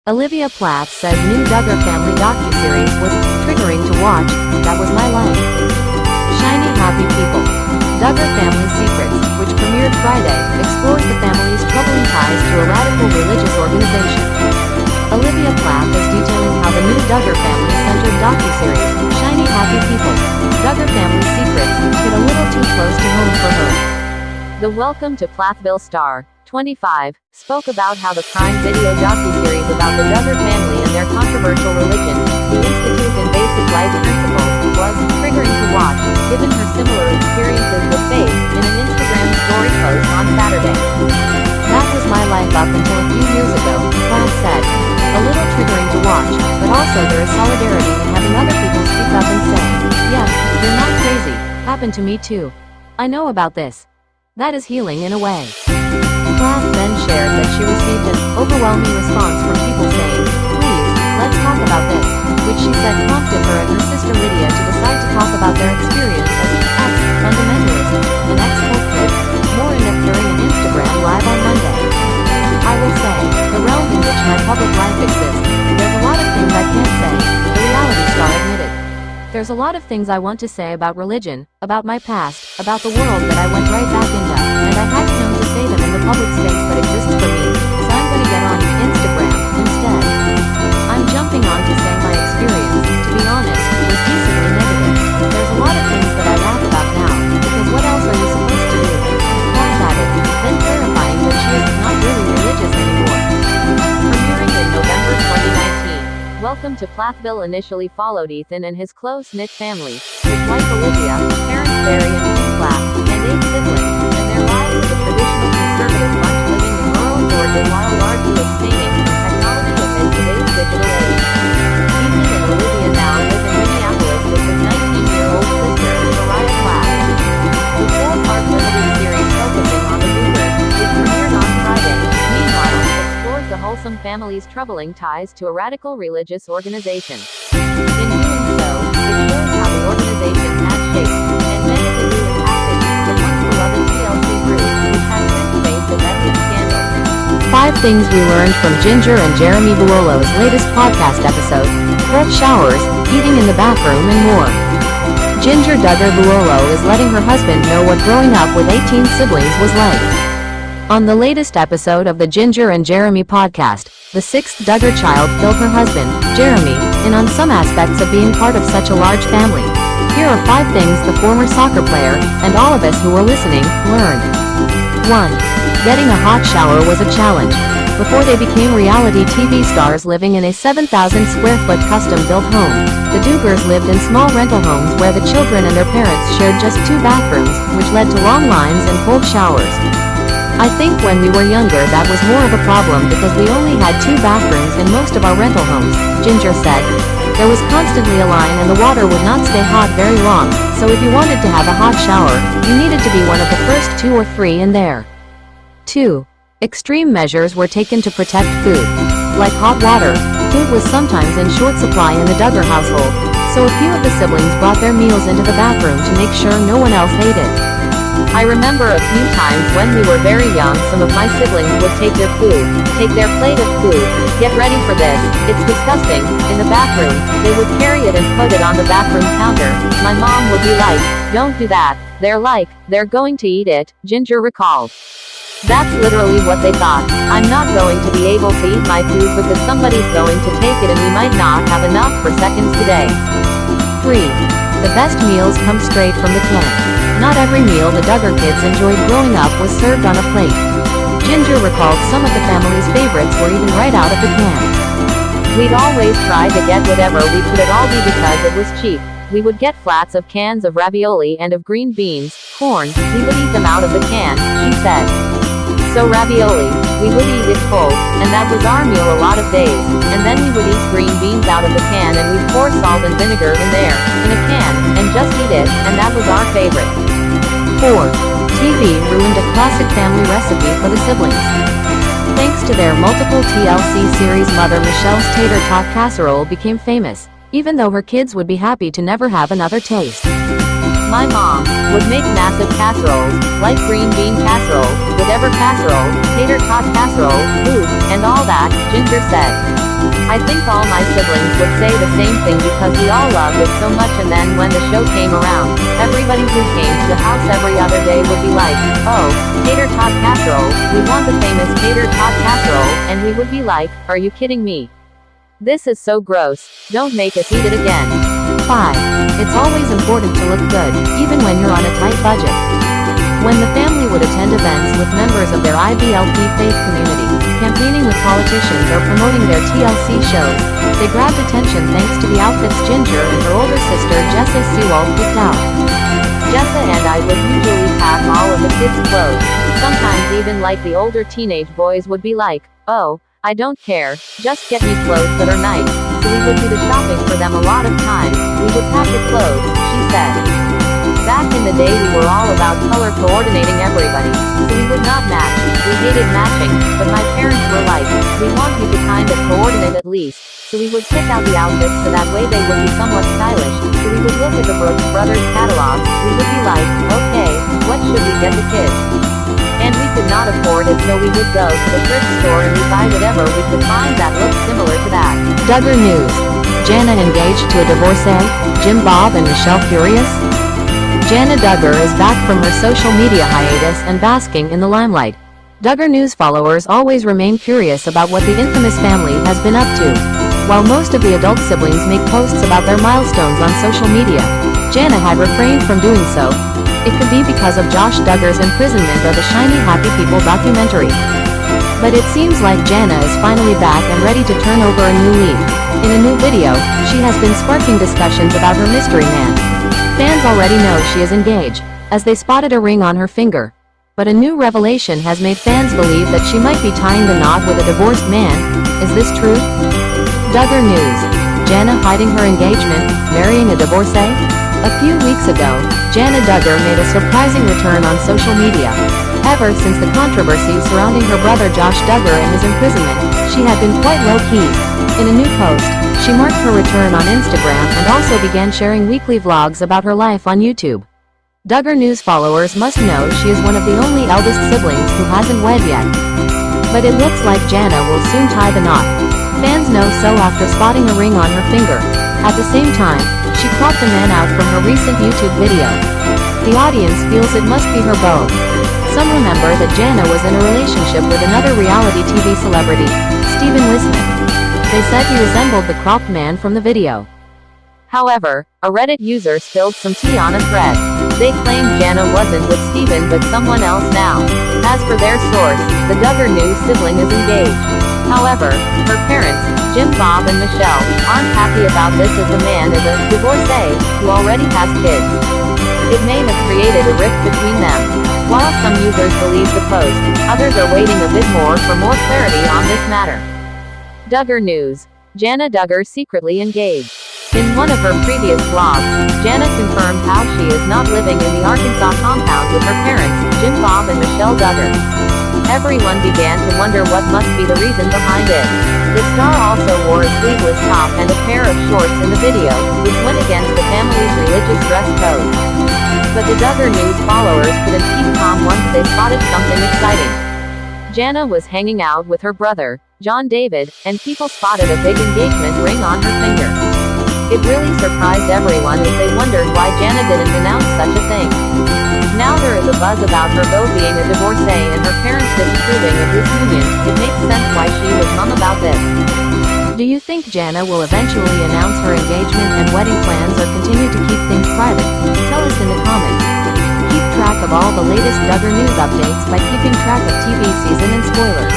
Olivia says new Duggar family docuseries was triggering to watch. That was my life. Shiny happy people. Duggar Family Secrets, which premiered Friday, explores the family's troubling ties to a radical religious organization. Olivia is detailing how the new Duggar family-centered docuseries, Shiny Happy People, Duggar Family Secrets, hit a little too close to home for her. The Welcome to Plathville star, 25, spoke about how the crime video docuseries about the Duggar family and their controversial religion, the Institute and Basic Life Principles, was triggering to watch, given her similar experiences with faith, in an Instagram story post on Saturday. That was my life up until a few years ago, Plath said. A little triggering to watch, but also there is solidarity in having other people speak up and say, yeah, you're not crazy, happened to me too. I know about this. That is healing in a way. Plath then shared that she received an overwhelming response from people saying, please, let's talk about this, which she said prompted her and her sister Lydia to decide to talk about their experience as ex-fundamentalism and ex-cult. More in depth during an Instagram live on Monday. I will say, the realm in which my public life exists, there's a lot of things I can't say, the reality star admitted. There's a lot of things I want to say about religion, about my past, about the world that I went right back into, and I hadn't known to say them in the public space that exists for me, so I'm gonna get on Instagram, instead. I'm jumping on to say my experience, to be honest, was decently negative. There's a lot of things that I laugh about now, because what else are you supposed to do? Plath added, then clarifying that she is not really religious anymore. Premiering in November 2019, Welcome to Plathville initially followed Ethan and his close-knit family, with wife Olivia, parents Barry and Kim Plath, and 8 siblings, and their lives as a traditional conservative bunch living in rural Georgia while largely abstaining from technology amid today's digital age. Ethan and Olivia now live in Minneapolis with his 19-year-old sister, Mariah Plath. The 4-part limited series focusing on the Duggars, which premiered on Friday, meanwhile, explores the wholesome family's troubling ties to a radical religious organization. In doing so, it shows how the organization has shaped and negatively impacted the once beloved TLC group, which has since faced a messy scandal. 5 things we learned from Jinger and Jeremy Vuolo's latest podcast episode: cold showers, eating in the bathroom, and more. Jinger Duggar Vuolo is letting her husband know what growing up with 18 siblings was like. On the latest episode of the Jinger and Jeremy podcast, the 6th Duggar child filled her husband, Jeremy, in on some aspects of being part of such a large family. Here are 5 things the former soccer player, and all of us who were listening, learned. 1. Getting a hot shower was a challenge. Before they became reality TV stars living in a 7,000-square-foot custom-built home, the Duggars lived in small rental homes where the children and their parents shared just 2 bathrooms, which led to long lines and cold showers. I think when we were younger that was more of a problem because we only had 2 bathrooms in most of our rental homes, Jinger said. There was constantly a line and the water would not stay hot very long, so if you wanted to have a hot shower, you needed to be one of the first 2 or 3 in there. 2. Extreme measures were taken to protect food. Like hot water, food was sometimes in short supply in the Duggar household, so a few of the siblings brought their meals into the bathroom to make sure no one else ate it. I remember a few times when we were very young some of my siblings would take their plate of food, get ready for this, it's disgusting, in the bathroom, they would carry it and put it on the bathroom counter, my mom would be like, don't do that, they're going to eat it, Jinger recalled. That's literally what they thought, I'm not going to be able to eat my food because somebody's going to take it and we might not have enough for seconds today. 3. The best meals come straight from the can. Not every meal the Duggar kids enjoyed growing up was served on a plate. Jinger recalled some of the family's favorites were eaten right out of the can. We'd always try to get whatever we could at Aldi because it was cheap. We would get flats of cans of ravioli and of green beans, corn, we would eat them out of the can, she said. So ravioli, we would eat it cold, and that was our meal a lot of days, and then we would eat green beans out of the can and we'd pour salt and vinegar in there, in a can, and just eat it, and that was our favorite. 4. TV ruined a classic family recipe for the siblings. Thanks to their multiple TLC series, Mother Michelle's tater tot casserole became famous, even though her kids would be happy to never have another taste. My mom would make massive casseroles, like green bean casserole, whatever casserole, tater tot casserole, food, and all that, Jinger said. I think all my siblings would say the same thing because we all loved it so much, and then when the show came around, everybody who came to the house every other day would be like, oh, tater tot casserole, we want the famous tater tot casserole, and we would be like, are you kidding me? This is so gross, don't make us eat it again. 5. It's always important to look good, even when you're on a tight budget. When the family would attend events with members of their IBLP faith community, campaigning with politicians or promoting their TLC shows, they grabbed attention thanks to the outfits Jinger and her older sister Jessa Sewell picked out. Jessa and I would usually pack all of the kids' clothes, sometimes even like the older teenage boys would be like, oh, I don't care, just get me clothes that are nice, so we would do the shopping for them a lot of times, we would pack the clothes, she said. Back in the day we were all about color coordinating everybody, so we would not match, we hated matching, but my parents were like, we want you to kind of coordinate at least, so we would pick out the outfits so that way they would be somewhat stylish, so we would look at the Brooks Brothers catalogs, we would be like, okay, what should we get the kids? And we could not afford it, so we would go to the thrift store and we buy whatever we could find that looked similar to that. Duggar News. Jana engaged to a divorcee? Jim Bob and Michelle furious? Jana Duggar is back from her social media hiatus and basking in the limelight. Duggar News followers always remain curious about what the infamous family has been up to. While most of the adult siblings make posts about their milestones on social media, Jana had refrained from doing so. It could be because of Josh Duggar's imprisonment or the Shiny Happy People documentary. But it seems like Jana is finally back and ready to turn over a new leaf. In a new video, she has been sparking discussions about her mystery man. Fans already know she is engaged, as they spotted a ring on her finger. But a new revelation has made fans believe that she might be tying the knot with a divorced man. Is this true? Duggar News. Jana hiding her engagement, marrying a divorcee? A few weeks ago, Jana Duggar made a surprising return on social media. Ever since the controversy surrounding her brother Josh Duggar and his imprisonment, she had been quite low-key. In a new post, she marked her return on Instagram and also began sharing weekly vlogs about her life on YouTube. Duggar News followers must know she is one of the only eldest siblings who hasn't wed yet. But it looks like Jana will soon tie the knot. Fans know so after spotting a ring on her finger. At the same time, she cropped a man out from her recent YouTube video. The audience feels it must be her beau. Some remember that Jana was in a relationship with another reality TV celebrity, Wissman. They said he resembled the cropped man from the video. However, a Reddit user spilled some tea on a thread. They claimed Jana wasn't with Steven but someone else now. As for their source, the Duggar News sibling is engaged. However, her parents, Jim Bob and Michelle, aren't happy about this as the man is a divorcee who already has kids. It may have created a rift between them. While some users believe the post, others are waiting a bit more for more clarity on this matter. Duggar News. Jana Duggar secretly engaged. In one of her previous vlogs, Jana confirmed how she is not living in the Arkansas compound with her parents, Jim Bob and Michelle Duggar. Everyone began to wonder what must be the reason behind it. The star also wore a sleeveless top and a pair of shorts in the video, which went against the family's religious dress code. But the Duggar News followers couldn't keep calm once they spotted something exciting. Jana was hanging out with her brother, John David, and people spotted a big engagement ring on her finger. It really surprised everyone as they wondered why Jana didn't announce such a thing. Now there is a buzz about her beau being a divorcee and her parents disapproving of this union. It makes sense why she was mum about this. Do you think Jana will eventually announce her engagement and wedding plans or continue to keep things private? Tell us in the comments. Keep track of all the latest Duggar News updates by keeping track of TV season and spoilers.